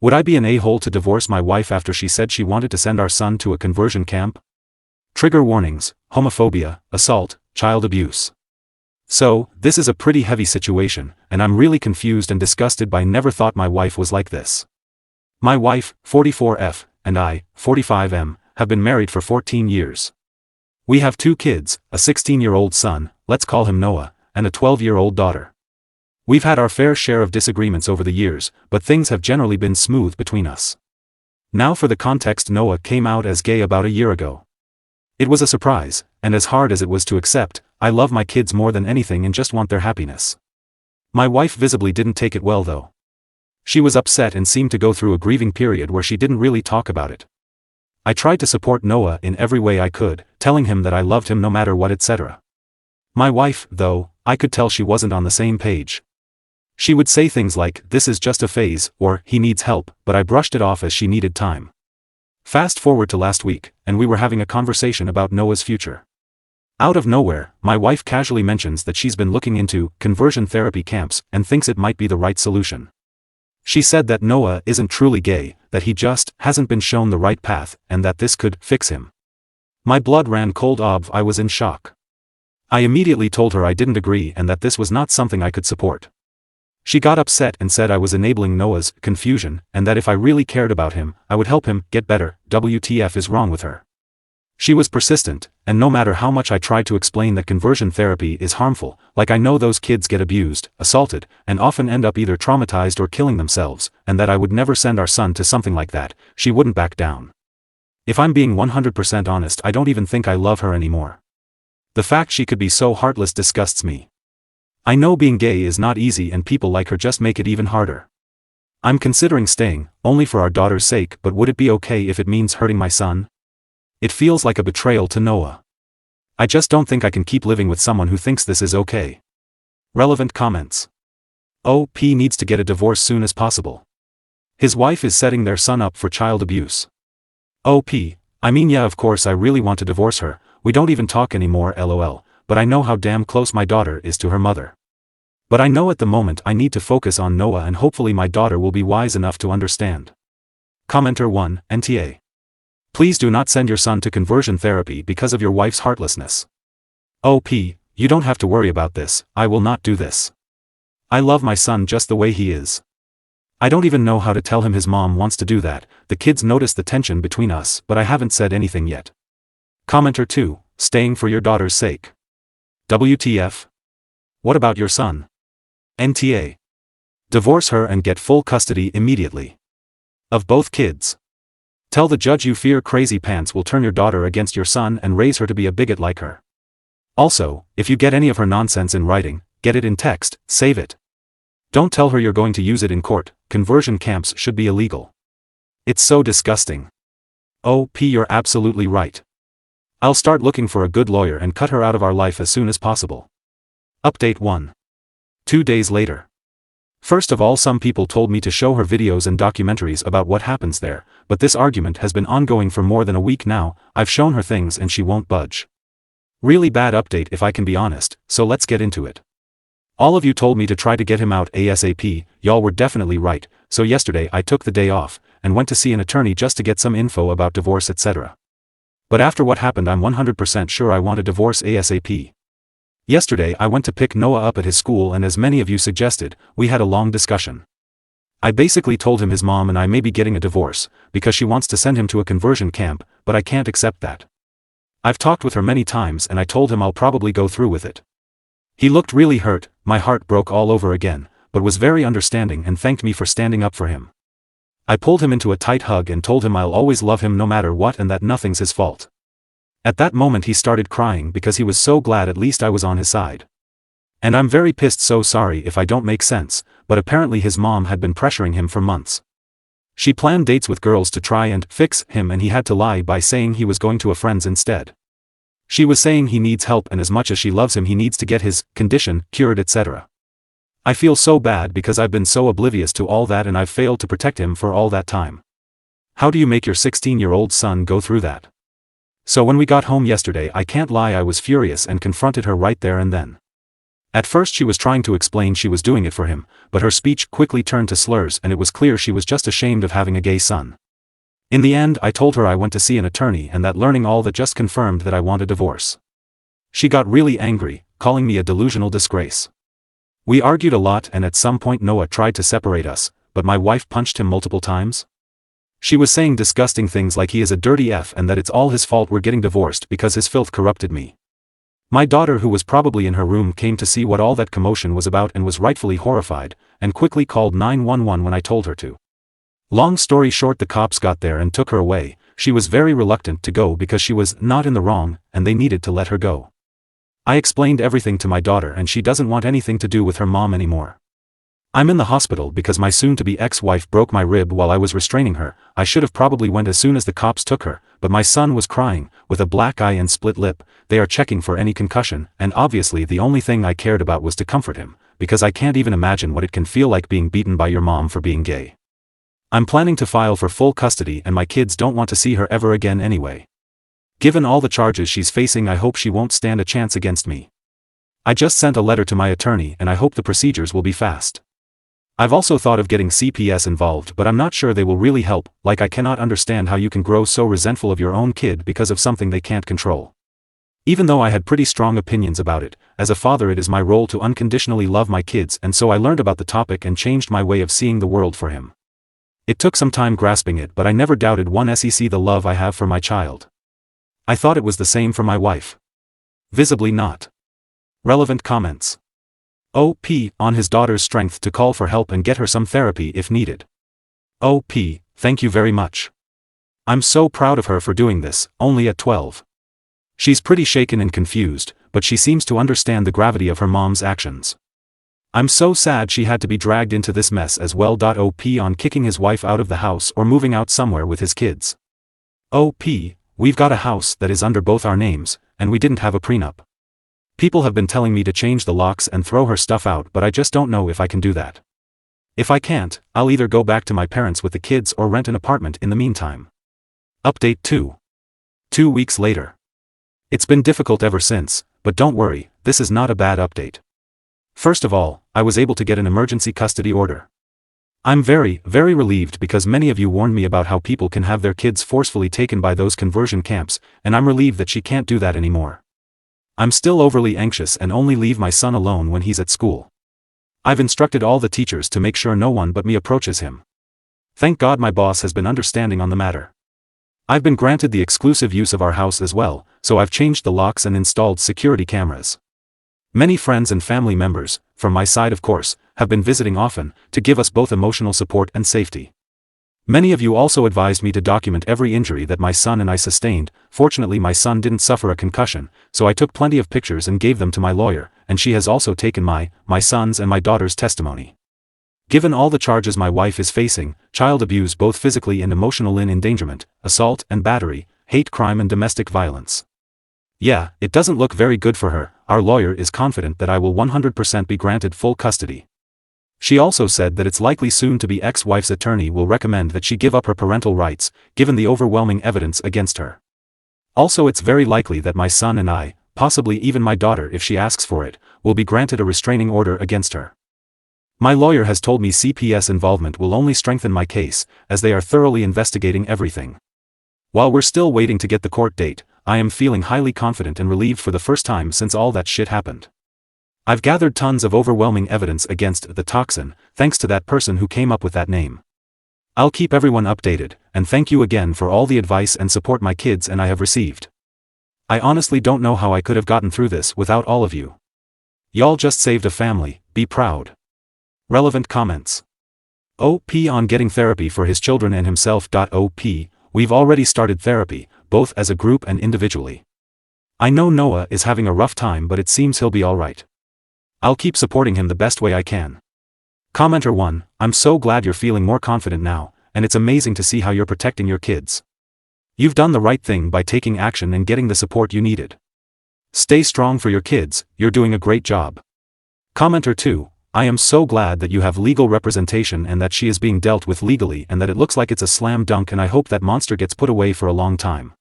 Would I be an a-hole to divorce my wife after she said she wanted to send our son to a conversion camp? Trigger warnings: homophobia, assault, child abuse. So, this is a pretty heavy situation, and I'm really confused and disgusted by never thought my wife was like this. My wife, 44F, and I, 45M, have been married for 14 years. We have 2 kids, a 16-year-old son, let's call him Noah, and a 12-year-old daughter. We've had our fair share of disagreements over the years, but things have generally been smooth between us. Now for the context: Noah came out as gay about a year ago. It was a surprise, and as hard as it was to accept, I love my kids more than anything and just want their happiness. My wife visibly didn't take it well though. She was upset and seemed to go through a grieving period where she didn't really talk about it. I tried to support Noah in every way I could, telling him that I loved him no matter what, etc. My wife, though, I could tell she wasn't on the same page. She would say things like, "This is just a phase," or "He needs help," but I brushed it off as she needed time. Fast forward to last week, and we were having a conversation about Noah's future. Out of nowhere, my wife casually mentions that she's been looking into conversion therapy camps and thinks it might be the right solution. She said that Noah isn't truly gay, that he just hasn't been shown the right path, and that this could fix him. My blood ran cold. I was in shock. I immediately told her I didn't agree and that this was not something I could support. She got upset and said I was enabling Noah's confusion, and that if I really cared about him, I would help him get better. WTF is wrong with her? She was persistent, and no matter how much I tried to explain that conversion therapy is harmful, like I know those kids get abused, assaulted, and often end up either traumatized or killing themselves, and that I would never send our son to something like that, she wouldn't back down. If I'm being 100% honest, I don't even think I love her anymore. The fact she could be so heartless disgusts me. I know being gay is not easy and people like her just make it even harder. I'm considering staying, only for our daughter's sake, but would it be okay if it means hurting my son? It feels like a betrayal to Noah. I just don't think I can keep living with someone who thinks this is okay. Relevant comments. OP needs to get a divorce soon as possible. His wife is setting their son up for child abuse. OP, I mean, yeah, of course I really want to divorce her, we don't even talk anymore, lol, but I know how damn close my daughter is to her mother. But I know at the moment I need to focus on Noah, and hopefully my daughter will be wise enough to understand. Commenter 1, NTA. Please do not send your son to conversion therapy because of your wife's heartlessness. OP, you don't have to worry about this, I will not do this. I love my son just the way he is. I don't even know how to tell him his mom wants to do that. The kids notice the tension between us, but I haven't said anything yet. Commenter 2, staying for your daughter's sake. WTF? What about your son? NTA. Divorce her and get full custody immediately. Of both kids. Tell the judge you fear crazy pants will turn your daughter against your son and raise her to be a bigot like her. Also, if you get any of her nonsense in writing, get it in text, save it. Don't tell her you're going to use it in court. Conversion camps should be illegal. It's so disgusting. OP, you're absolutely right. I'll start looking for a good lawyer and cut her out of our life as soon as possible. Update 1. 2 days later. First of all, some people told me to show her videos and documentaries about what happens there, but this argument has been ongoing for more than a week now. I've shown her things and she won't budge. Really bad update if I can be honest, so let's get into it. All of you told me to try to get him out ASAP, y'all were definitely right, so yesterday I took the day off, and went to see an attorney just to get some info about divorce, etc. But after what happened, I'm 100% sure I want a divorce ASAP. Yesterday I went to pick Noah up at his school, and as many of you suggested, we had a long discussion. I basically told him his mom and I may be getting a divorce, because she wants to send him to a conversion camp, but I can't accept that. I've talked with her many times and I told him I'll probably go through with it. He looked really hurt, my heart broke all over again, but was very understanding and thanked me for standing up for him. I pulled him into a tight hug and told him I'll always love him no matter what and that nothing's his fault. At that moment he started crying because he was so glad at least I was on his side. And I'm very pissed, so sorry if I don't make sense, but apparently his mom had been pressuring him for months. She planned dates with girls to try and fix him, and he had to lie by saying he was going to a friend's instead. She was saying he needs help and as much as she loves him he needs to get his condition cured, etc. I feel so bad because I've been so oblivious to all that and I've failed to protect him for all that time. How do you make your 16-year-old son go through that? So when we got home yesterday, I can't lie, I was furious and confronted her right there and then. At first she was trying to explain she was doing it for him, but her speech quickly turned to slurs and it was clear she was just ashamed of having a gay son. In the end I told her I went to see an attorney and that learning all that just confirmed that I want a divorce. She got really angry, calling me a delusional disgrace. We argued a lot and at some point Noah tried to separate us, but my wife punched him multiple times. She was saying disgusting things like he is a dirty F and that it's all his fault we're getting divorced because his filth corrupted me. My daughter, who was probably in her room, came to see what all that commotion was about and was rightfully horrified, and quickly called 911 when I told her to. Long story short, the cops got there and took her away. She was very reluctant to go because she was not in the wrong, and they needed to let her go. I explained everything to my daughter and she doesn't want anything to do with her mom anymore. I'm in the hospital because my soon-to-be ex-wife broke my rib while I was restraining her. I should have probably went as soon as the cops took her, but my son was crying, with a black eye and split lip. They are checking for any concussion, and obviously the only thing I cared about was to comfort him, because I can't even imagine what it can feel like being beaten by your mom for being gay. I'm planning to file for full custody and my kids don't want to see her ever again anyway. Given all the charges she's facing, I hope she won't stand a chance against me. I just sent a letter to my attorney and I hope the procedures will be fast. I've also thought of getting CPS involved, but I'm not sure they will really help. Like, I cannot understand how you can grow so resentful of your own kid because of something they can't control. Even though I had pretty strong opinions about it, as a father it is my role to unconditionally love my kids, and so I learned about the topic and changed my way of seeing the world for him. It took some time grasping it, but I never doubted the love I have for my child. I thought it was the same for my wife. Visibly not. Relevant comments. OP on his daughter's strength to call for help and get her some therapy if needed. OP, thank you very much. I'm so proud of her for doing this, only at 12. She's pretty shaken and confused, but she seems to understand the gravity of her mom's actions. I'm so sad she had to be dragged into this mess as well. OP on kicking his wife out of the house or moving out somewhere with his kids. OP, we've got a house that is under both our names, and we didn't have a prenup. People have been telling me to change the locks and throw her stuff out, but I just don't know if I can do that. If I can't, I'll either go back to my parents with the kids or rent an apartment in the meantime. Update 2. 2 weeks later. It's been difficult ever since, but don't worry, this is not a bad update. First of all, I was able to get an emergency custody order. I'm very, very relieved because many of you warned me about how people can have their kids forcefully taken by those conversion camps, and I'm relieved that she can't do that anymore. I'm still overly anxious and only leave my son alone when he's at school. I've instructed all the teachers to make sure no one but me approaches him. Thank God my boss has been understanding on the matter. I've been granted the exclusive use of our house as well, so I've changed the locks and installed security cameras. Many friends and family members, from my side of course, have been visiting often, to give us both emotional support and safety. Many of you also advised me to document every injury that my son and I sustained. Fortunately my son didn't suffer a concussion, so I took plenty of pictures and gave them to my lawyer, and she has also taken my son's and my daughter's testimony. Given all the charges my wife is facing, child abuse both physically and emotional, endangerment, assault and battery, hate crime and domestic violence. Yeah, it doesn't look very good for her. Our lawyer is confident that I will 100% be granted full custody. She also said that it's likely soon-to-be ex-wife's attorney will recommend that she give up her parental rights, given the overwhelming evidence against her. Also, it's very likely that my son and I, possibly even my daughter if she asks for it, will be granted a restraining order against her. My lawyer has told me CPS involvement will only strengthen my case, as they are thoroughly investigating everything. While we're still waiting to get the court date, I am feeling highly confident and relieved for the first time since all that shit happened. I've gathered tons of overwhelming evidence against the toxin, thanks to that person who came up with that name. I'll keep everyone updated, and thank you again for all the advice and support my kids and I have received. I honestly don't know how I could have gotten through this without all of you. Y'all just saved a family, be proud. Relevant comments. OP on getting therapy for his children and himself. OP, we've already started therapy, both as a group and individually. I know Noah is having a rough time, but it seems he'll be alright. I'll keep supporting him the best way I can. Commenter 1, I'm so glad you're feeling more confident now, and it's amazing to see how you're protecting your kids. You've done the right thing by taking action and getting the support you needed. Stay strong for your kids, you're doing a great job. Commenter 2, I am so glad that you have legal representation and that she is being dealt with legally and that it looks like it's a slam dunk, and I hope that monster gets put away for a long time.